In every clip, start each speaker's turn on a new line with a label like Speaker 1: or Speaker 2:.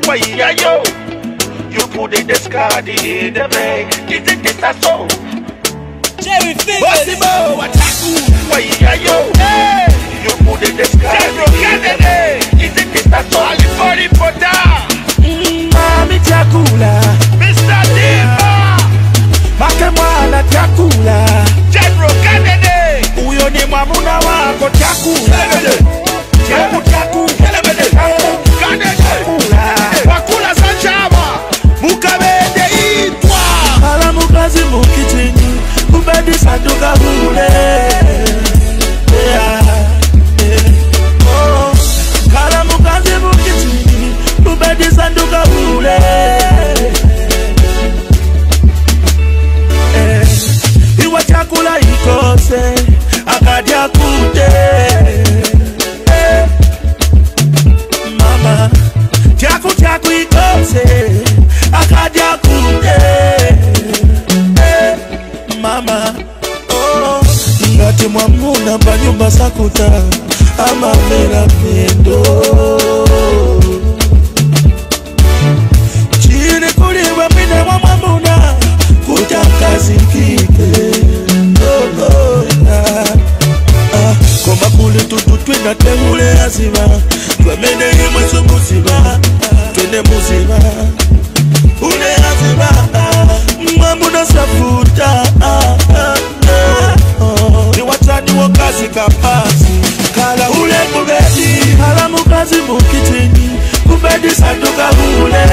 Speaker 1: Why yo? You put the discard in the bag. Is it a so?
Speaker 2: Jerry Fingers.
Speaker 1: Possible Wataku. Why yo? You put the discard in the bag. Is it a so? All for the potter.
Speaker 3: Mami Chakula.
Speaker 1: Mr. Diva.
Speaker 3: Makemwana Chakula.
Speaker 1: General Kennedy.
Speaker 3: Uyo ni mwamuna wako Chakula. Chaku
Speaker 1: Wakula Sanchaba Mukabende itwa
Speaker 3: Hala mukazi mukitini Kubedi sanduka hule Hala mukazi mukitini Kubedi sanduka hule Iwa chakula ikose Akadia kute Mama Chaku ikose Akadia kute Mama Ngati mwamuna banyumba sakuta Ama mera pendo Chini kuliwa mine mwamuna Kutakazi kike Koma kule tutu twenda tengule aziva Twemene yemwe sumuziva Twende muziva Ule aziva Mwamuna safuta Ni watani wakazi kapasi Kala ule kubedi Kala mukazi mukitini Kubedi sanduka ule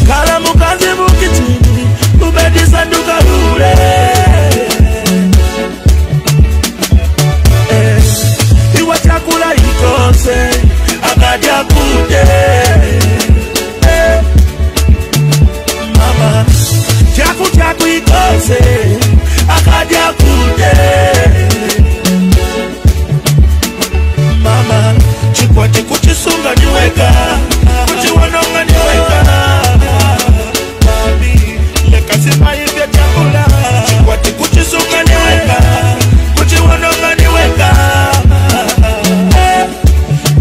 Speaker 3: Kala mukazi mukitini Kubedi sanduka ule Iwa chakula ikose Akadia kute Mama Chaku ikose Akadia kute Mama Chikwati kuchisunga niweka Kuchiwanonga niweka Mami Lekasima hivya chakula Chikwati kuchisunga niweka Kuchiwanonga niweka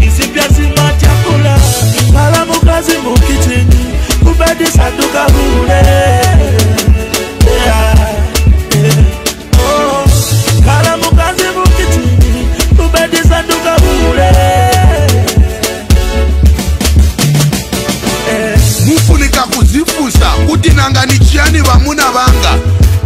Speaker 3: Isipiazima chakula Kala mukazi mukitini Kubedi sanduka hule Kala mukazi mukitini Kubedi sanduka hule
Speaker 1: Mufunika kuzifusa kuti nanga ni chiani vamuna vanga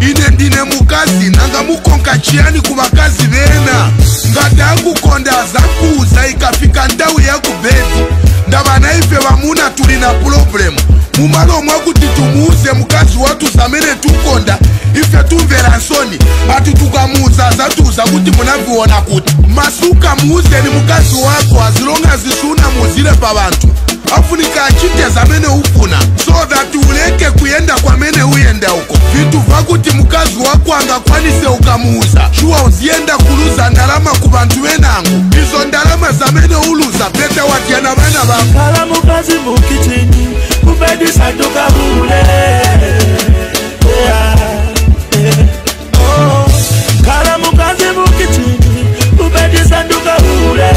Speaker 1: ine ndine mukazi nanga mukonka chiani kuvakazi vena ngati kukonda zakuza ikafika ndau ya kubedi ndavana ife vamuna tuli na problem mumalomwa kuti tumuuze mukazi watu zamene tukonda ife tumvera nsoni ati tukamuuza zatuza kuti munaviona kuti masuka muuzeni mukazi wako azilonga zisuna muzile pa vantu afunika achite zamene ufuna so that uleke kuyenda kwamene uyenda uko vitu vakuti mukazi wako angakwanise ukamuuza shuwa uzienda kuluza ndalama ku vantu venangu izo ndalama zamene uluza pete watyana vana vangu
Speaker 3: Kala mukazi mukitini Kubedi sanduka hule Kala mukazi mukitini Kubedi sanduka hule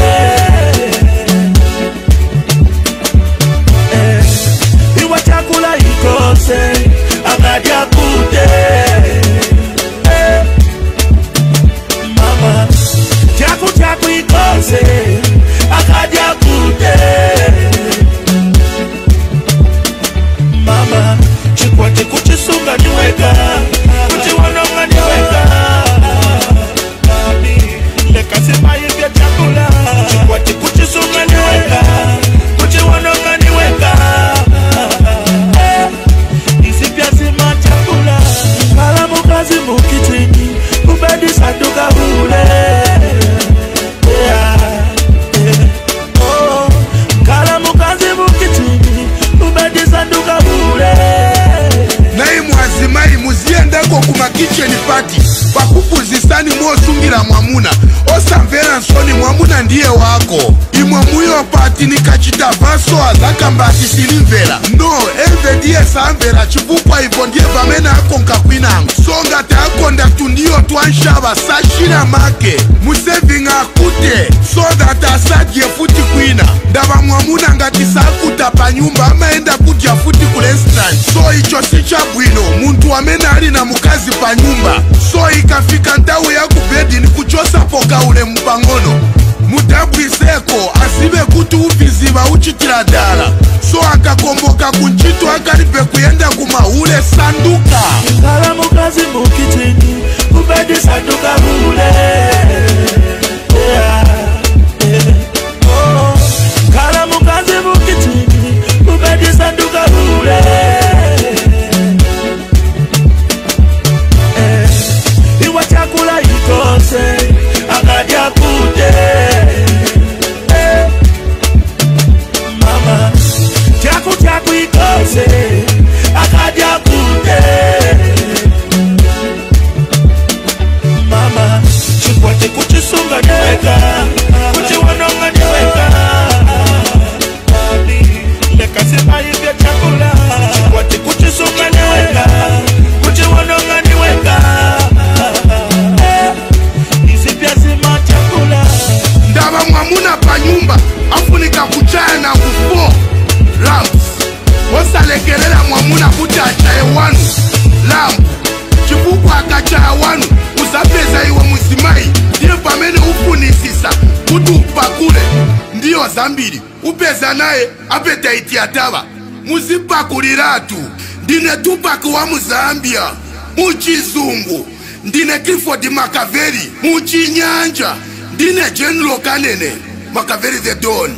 Speaker 3: Iwa chakula ikose Akadia kute Mama Chaku ikose Akadia kute Mama Chikwati kuchisunga niweka Kuchiwanonga niweka Mami Lekasima hivya chakula Chikwati kuchisunga niweka Kuchiwanonga niweka Isipiazima chakula Kala mukazi mukitini Kubedi sanduka hule Kala mukazi mukitini Kubedi sanduka hule
Speaker 1: nayi mwazimai muziendako kuma kitchen party pakupuzisani mosungira mwamuna osamvera nsoni mwamuna ndiye wako imwe muyo pati ati nikachita vaso azakamba ati silimvera. No, MVD samvera chifukwa ivo ndiye pamene akonka kwinango. Songa takonda tundiyo twanshava sashira make museving akute so that asadye futi kwina. Ndava mwamuna ngati sakuta pa nyumba amaenda kudya futi ku restaurant. So icho si chabwino muntu amene ali na mukazi pa nyumba. So ikafika nthawi ya kubedi ni kuchosa poka ule mpangono. Mudabwiseko azibe kuti uviziva uchitira dala. So akakomboka kunchito akalipe kuyenda kumahule sanduka.
Speaker 3: Kala mukazi mukitini kubedi sanduka hule. Kala mukazi mukitini kubedi sanduka hule. Iwa chakula ikose akaja kute. Mama chaku ikose akaja kute. Mama chikwate kuchisunga niweka kuchiwanonga niweka. Lekasema hivya chakula chikwate kuchisunga niweka kuchiwanonga niweka. Isipiasima chakula.
Speaker 1: Ndava mwamuna pa nyumba afunika kuchaya na kufo lamps. Osalekelela mwamuna kuti achaye wanu lampu. Chifukwa akachaya wanu uzapeza iwe musimai. Ndiye pamene ufunisisa kuti upakule. Ndiyo zambiri upeza naye apeta iti atava. Muzipakuliratu. Ndine Tupac wa Muzambia muchizungu. Ndine Clifford Makaveli muchinyanja. Ndine General Kanene Makaveli the Don.